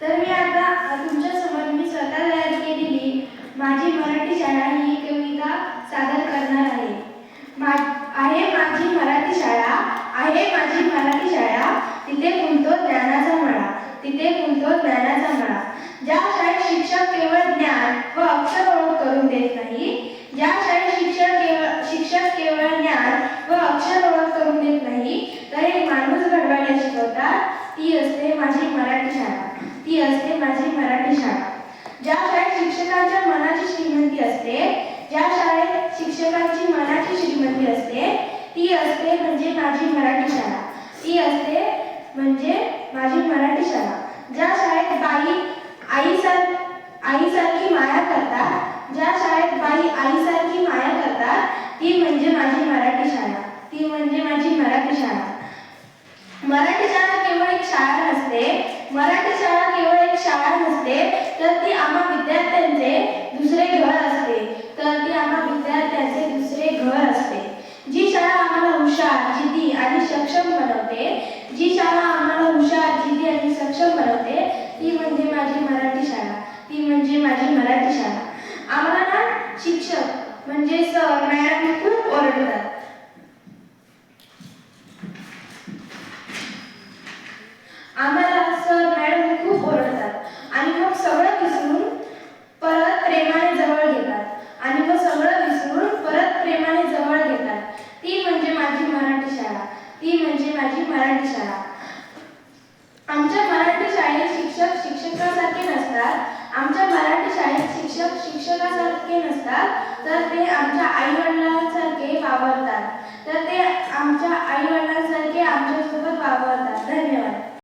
तर मी आता तुमच्या समोर मी स्वतः तयार केलेली माझी मराठी शाळा ही कविता सादर करणार आहे. आहे माझी मराठी शाळा, आहे माझी मराठी शाळा, तिथे फुलतो ज्ञानाचा मळा, तिथे फुलतो ज्ञानाचा मळा. ज्या शाळेत शिक्षक केवळ ज्ञान व अक्षर ओळख करून देत नाही, ज्या शाळेत शिक्षक केवळ ज्ञान व अक्षर ओळख करून देत नाही, तर एक माणूस घडवायला शिकवतात, ती असते माझी मराठी शाळा, ती असते माझी मराठी शाळा. ज्या शाळेत शिक्षकांच्या मनाची श्रीमंती असते, ज्या शाळेत शिक्षकांची मनाची श्रीमंती असते, ती असते म्हणजे माझी मराठी शाळा, ती असते म्हणजे माझी मराठी शाळा. ज्या शाळेत बाई आईसारखी माया करतात, ज्या शाळेत बाई आईसारखी माया करतात, ती म्हणजे माझी मराठी शाळा, ती म्हणजे माझी मराठी शाळा. मराठी शाळा केवळ एक शाळा नसते, मराठी शाळा केवळ एक शाळा नसते, तर ती आम्हा विद्यार्थ्यांचे दुसरे घर असते, तर ती आम्हा विद्यार्थ्यांचे दुसरे घर असते. जी शाळा आम्हाला हुशार, जिद्दी आणि सक्षम बनवते, जी शाळा आम्हाला हुशार, जिद्दी आणि सक्षम बनवते, ती म्हणजे माझी मराठी शाळा, ती म्हणजे माझी मराठी शाळा. आम्हाला ना शिक्षक म्हणजे सर मॅडम खूप ओरडतात. आम्हाला सर मॅडम खूप ओरडतात आणि मग सगळं विसरून परत प्रेमाने जवळ घेतात, आणि मग सगळं विसरून परत प्रेमाने जवळ घेतात. ती म्हणजे माझी मराठी शाळा, ती म्हणजे माझी मराठी शाळा. आमच्या मराठी शाळेत शिक्षक शिक्षकासारखे नसतात, आमच्या मराठी शाळेत शिक्षक शिक्षकासारखे नसतात, तर ते आमच्या आईवडिलांसारखे वावरतात, तर ते आमच्या आईवडिलांसारखे आमच्यासोबत वावरतात. धन्यवाद.